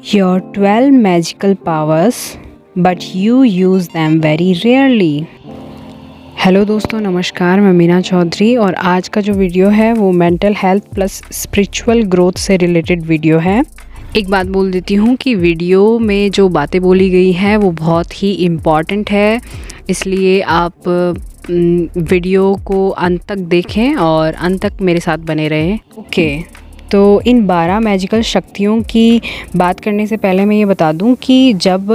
Your 12 magical powers, but you use them very rarely. Hello दोस्तों, नमस्कार। मैं मीना चौधरी और आज का जो वीडियो है वो mental health plus spiritual growth से रिलेटेड वीडियो है। एक बात बोल देती हूँ कि वीडियो में जो बातें बोली गई हैं वो बहुत ही इम्पॉर्टेंट है, इसलिए आप वीडियो को अंत तक देखें और अंत तक मेरे साथ बने रहें। ओके, तो इन 12 मैजिकल शक्तियों की बात करने से पहले मैं ये बता दूं कि जब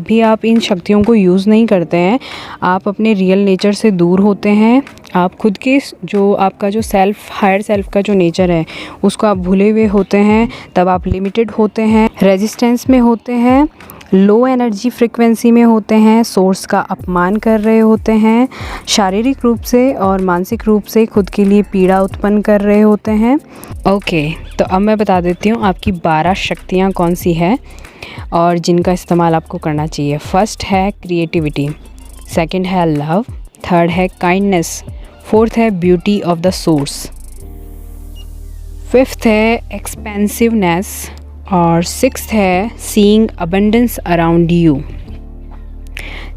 भी आप इन शक्तियों को यूज़ नहीं करते हैं, आप अपने रियल नेचर से दूर होते हैं। आप खुद के आपका जो हायर सेल्फ का जो नेचर है उसको आप भूले हुए होते हैं। तब आप लिमिटेड होते हैं, रेजिस्टेंस में होते हैं, लो एनर्जी फ्रिक्वेंसी में होते हैं, सोर्स का अपमान कर रहे होते हैं, शारीरिक रूप से और मानसिक रूप से खुद के लिए पीड़ा उत्पन्न कर रहे होते हैं। ओके, तो अब मैं बता देती हूँ आपकी 12 शक्तियाँ कौन सी है और जिनका इस्तेमाल आपको करना चाहिए। फर्स्ट है क्रिएटिविटी, सेकंड है लव, थर्ड है काइंडनेस, फोर्थ है beauty of the source, fifth है एक्सपेंसिवनेस और सिक्स्थ है seeing abundance around you,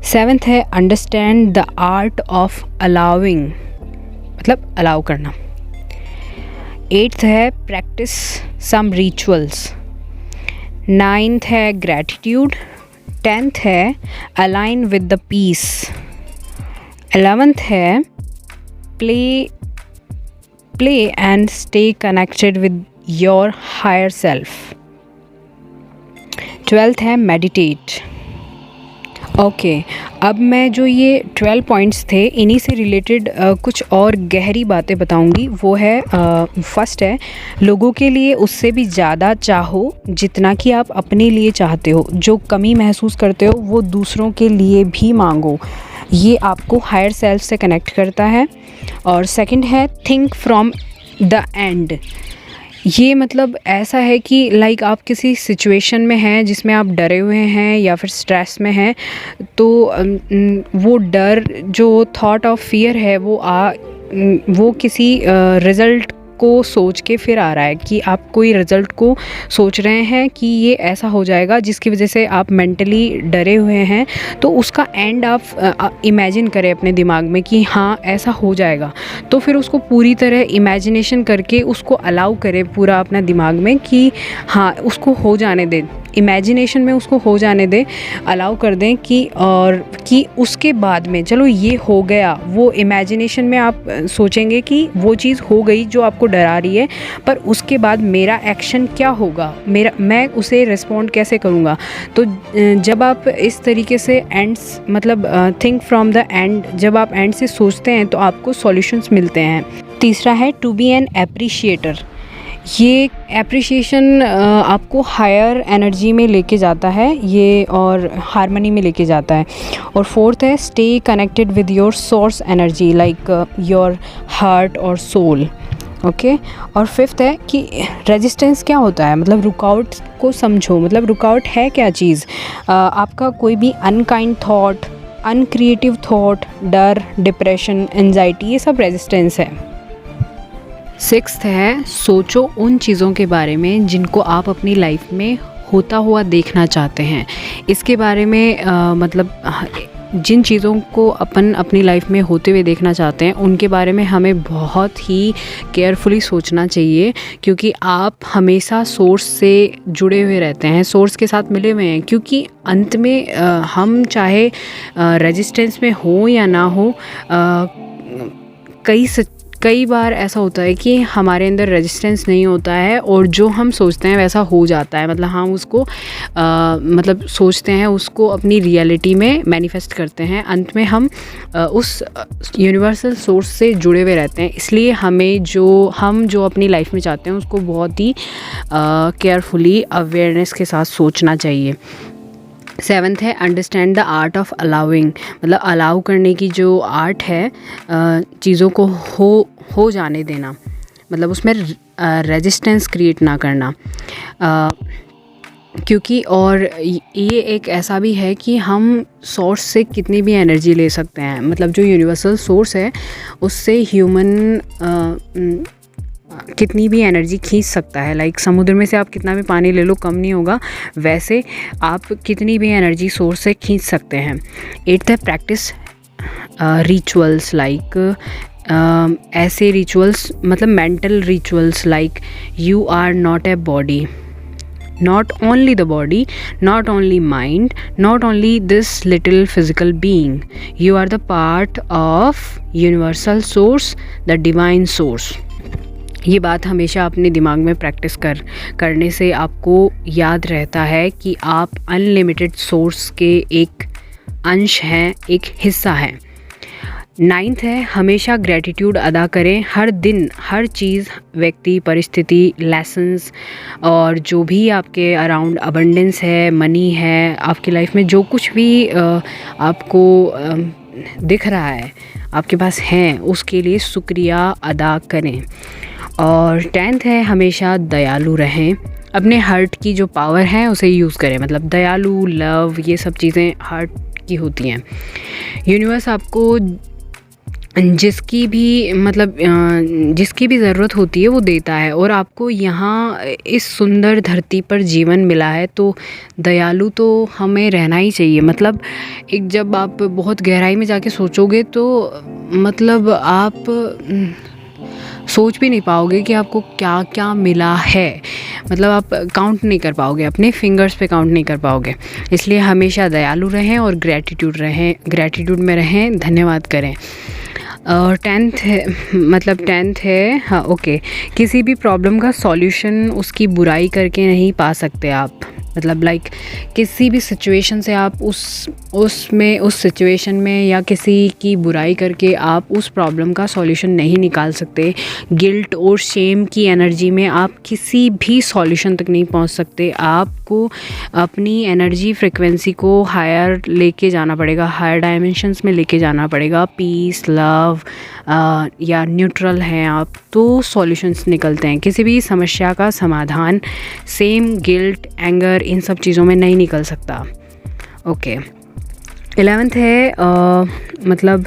seventh है understand the art of allowing, मतलब अलाउ करना, एट्थ है प्रैक्टिस सम रिचुअल्स, नाइन्थ है ग्रैटिट्यूड, टेंथ है align with the peace, 11th है play and stay connected with your higher self, 12th है meditate. Okay, अब मैं जो ये 12 पॉइंट्स थे इन्हीं से रिलेटेड कुछ और गहरी बातें बताऊंगी। वो है फर्स्ट है लोगों के लिए उससे भी ज़्यादा चाहो जितना कि आप अपने लिए चाहते हो। जो कमी महसूस करते हो वो दूसरों के लिए भी मांगो, ये आपको हायर सेल्फ से कनेक्ट करता है। और सेकंड है थिंक फ्रॉम द एंड। ये मतलब ऐसा है कि आप किसी सिचुएशन में हैं जिसमें आप डरे हुए हैं या फिर स्ट्रेस में हैं, तो वो डर, जो थॉट ऑफ फियर है वो किसी रिज़ल्ट को सोच के फिर आ रहा है कि आप कोई रिज़ल्ट को सोच रहे हैं कि ये ऐसा हो जाएगा जिसकी वजह से आप मेंटली डरे हुए हैं। तो उसका एंड आप इमेजिन करें अपने दिमाग में कि हाँ ऐसा हो जाएगा, तो फिर उसको पूरी तरह इमेजिनेशन करके उसको अलाउ करें पूरा अपना दिमाग में कि हाँ उसको हो जाने दें, इमेजिनेशन में उसको हो जाने दें, अलाउ कर दें कि उसके बाद में चलो ये हो गया। वो इमेजिनेशन में आप सोचेंगे कि वो चीज़ हो गई जो आपको डरा रही है, पर उसके बाद मेरा एक्शन क्या होगा, मैं उसे रिस्पॉन्ड कैसे करूँगा। तो जब आप इस तरीके से एंड्स मतलब थिंक फ्रॉम द एंड, जब आप एंड से सोचते हैं तो आपको सॉल्यूशंस मिलते हैं। तीसरा है टू बी एन एप्रिशिएटर। ये एप्रिशिएशन आपको हायर एनर्जी में लेके जाता है ये, और हारमनी में लेके जाता है। और फोर्थ है stay connected with your source energy like your heart और सोल। ओके, और फिफ्थ है कि रेजिस्टेंस क्या होता है, मतलब रुकावट को समझो। मतलब रुकावट है क्या चीज़, आपका कोई भी अनकाइंड थॉट, अनक्रिएटिव थॉट, डर, डिप्रेशन, एंजाइटी, ये सब रेजिस्टेंस है। सिक्स्थ है सोचो उन चीज़ों के बारे में जिनको आप अपनी लाइफ में होता हुआ देखना चाहते हैं। इसके बारे में मतलब जिन चीज़ों को अपन अपनी लाइफ में होते हुए देखना चाहते हैं उनके बारे में हमें बहुत ही केयरफुली सोचना चाहिए, क्योंकि आप हमेशा सोर्स से जुड़े हुए रहते हैं, सोर्स के साथ मिले हुए हैं। क्योंकि अंत में हम चाहे रेजिस्टेंस में हो या ना हो, कई बार ऐसा होता है कि हमारे अंदर रेजिस्टेंस नहीं होता है और जो हम सोचते हैं वैसा हो जाता है। मतलब हम उसको मतलब सोचते हैं, उसको अपनी रियलिटी में मैनिफेस्ट करते हैं। अंत में हम उस यूनिवर्सल सोर्स से जुड़े हुए रहते हैं। इसलिए हमें जो अपनी लाइफ में चाहते हैं उसको बहुत ही केयरफुली अवेयरनेस के साथ सोचना चाहिए। सेवन्थ है understand the art of allowing. मतलब अलाउ करने की जो आर्ट है, चीज़ों को हो जाने देना, मतलब उसमें रेजिस्टेंस क्रिएट ना करना। क्योंकि और ये एक ऐसा भी है कि हम सोर्स से कितनी भी एनर्जी ले सकते हैं। मतलब जो यूनिवर्सल सोर्स है उससे ह्यूमन कितनी भी एनर्जी खींच सकता है। लाइक समुद्र में से आप कितना भी पानी ले लो कम नहीं होगा, वैसे आप कितनी भी एनर्जी सोर्स से खींच सकते हैं। 8th है प्रैक्टिस रिचुअल्स, लाइक ऐसे रिचुअल्स मतलब mental rituals like you are not a body, not only the body, not only mind, not only this little physical being, you are the part of universal source, the divine source। ये बात हमेशा अपने दिमाग में practice करने से आपको याद रहता है कि आप अनलिमिटेड सोर्स के एक अंश हैं, एक हिस्सा हैं। 9th है हमेशा ग्रैटिट्यूड अदा करें, हर दिन हर चीज़, व्यक्ति, परिस्थिति, लेसन्स और जो भी आपके अराउंड अबंडेंस है, मनी है, आपकी लाइफ में जो कुछ भी आपको दिख रहा है आपके पास है, उसके लिए शुक्रिया अदा करें। और 10th है हमेशा दयालु रहें, अपने हार्ट की जो पावर है उसे यूज़ करें। मतलब दयालु, लव, ये सब चीज़ें हार्ट की होती हैं। यूनिवर्स आपको जिसकी भी ज़रूरत होती है वो देता है, और आपको यहाँ इस सुंदर धरती पर जीवन मिला है, तो दयालु तो हमें रहना ही चाहिए। मतलब एक जब आप बहुत गहराई में जाके सोचोगे तो मतलब आप सोच भी नहीं पाओगे कि आपको क्या क्या मिला है। मतलब आप काउंट नहीं कर पाओगे, अपने फिंगर्स पे काउंट नहीं कर पाओगे। इसलिए हमेशा दयालु रहें और ग्रैटिट्यूड में रहें, धन्यवाद करें। और 10th है हाँ ओके, किसी भी प्रॉब्लम का सॉल्यूशन उसकी बुराई करके नहीं पा सकते आप। मतलब लाइक किसी भी सिचुएशन से आप उस सिचुएशन में या किसी की बुराई करके आप उस प्रॉब्लम का सॉल्यूशन नहीं निकाल सकते। गिल्ट और शेम की एनर्जी में आप किसी भी सॉल्यूशन तक नहीं पहुंच सकते। आपको अपनी एनर्जी फ्रिक्वेंसी को हायर लेके जाना पड़ेगा, हायर डायमेंशंस में लेके जाना पड़ेगा। पीस, लव या न्यूट्रल हैं आप, तो सॉल्यूशंस निकलते हैं। किसी भी समस्या का समाधान सेम गिल्ट, एंगर, इन सब चीज़ों में नहीं निकल सकता। ओके 11th है मतलब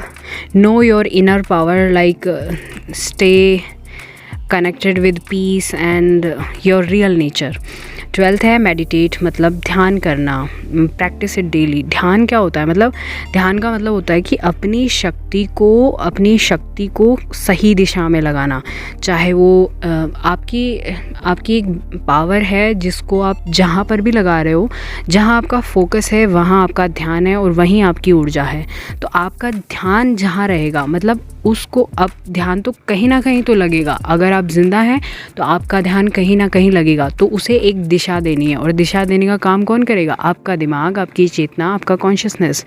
know your inner power, like stay connected with piece and your real nature. 12th है मेडिटेट, मतलब ध्यान करना, प्रैक्टिस इट डेली। ध्यान क्या होता है? मतलब ध्यान का मतलब होता है कि अपनी शक्ति को सही दिशा में लगाना। चाहे वो आपकी एक पावर है जिसको आप जहाँ पर भी लगा रहे हो, जहाँ आपका फोकस है वहाँ आपका ध्यान है और वहीं आपकी ऊर्जा है। तो आपका ध्यान जहाँ रहेगा, मतलब उसको अब ध्यान तो कहीं ना कहीं तो लगेगा। अगर आप ज़िंदा हैं तो आपका ध्यान कहीं ना कहीं लगेगा। तो उसे एक दिशा देनी है, और दिशा देने का काम कौन करेगा? आपका दिमाग, आपकी चेतना, आपका कॉन्शियसनेस,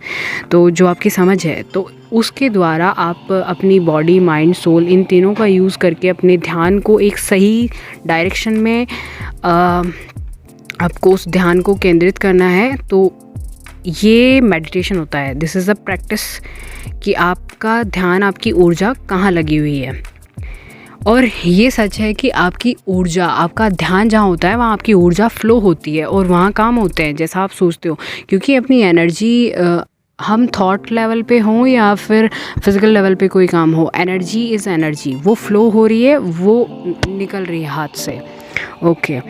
तो जो आपकी समझ है। तो उसके द्वारा आप अपनी बॉडी, माइंड, सोल, इन तीनों का यूज़ करके अपने ध्यान को एक सही डायरेक्शन में आपको उस ध्यान को केंद्रित करना है। तो ये मेडिटेशन होता है। दिस इज़ अ प्रैक्टिस कि आपका ध्यान, आपकी ऊर्जा कहाँ लगी हुई है। और ये सच है कि आपकी ऊर्जा, आपका ध्यान जहाँ होता है वहाँ आपकी ऊर्जा फ्लो होती है और वहाँ काम होते हैं जैसा आप सोचते हो। क्योंकि अपनी एनर्जी, हम थॉट लेवल पे हों या फिर फिज़िकल लेवल पे कोई काम हो, एनर्जी इज़ एनर्जी, वो फ्लो हो रही है, वो निकल रही है हाथ से। ओके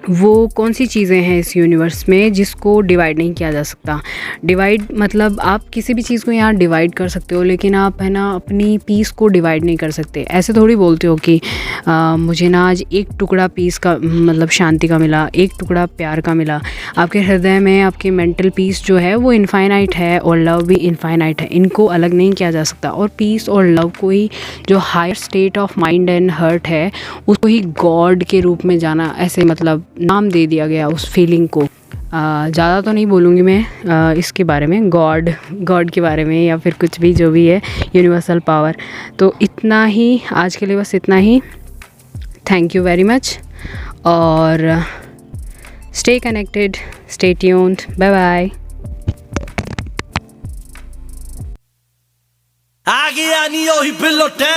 वो कौन सी चीज़ें हैं इस यूनिवर्स में जिसको डिवाइड नहीं किया जा सकता? डिवाइड मतलब आप किसी भी चीज़ को यहाँ डिवाइड कर सकते हो, लेकिन आप है ना अपनी पीस को डिवाइड नहीं कर सकते। ऐसे थोड़ी बोलते हो कि मुझे ना आज एक टुकड़ा पीस का, मतलब शांति का मिला, एक टुकड़ा प्यार का मिला। आपके हृदय में आपकी मेंटल पीस जो है वो इनफाइनाइट है और लव भी इनफाइनाइट है। इनको अलग नहीं किया जा सकता। और पीस और लव को ही, जो higher state of mind and heart है, उसको ही गॉड के रूप में जाना, ऐसे मतलब नाम दे दिया गया उस फीलिंग को। ज़्यादा तो नहीं बोलूँगी मैं इसके बारे में, गॉड के बारे में या फिर कुछ भी जो भी है, यूनिवर्सल पावर। तो इतना ही आज के लिए, बस इतना ही। थैंक यू वेरी मच और stay connected, stay tuned, bye bye. Aghi anni io i pillotte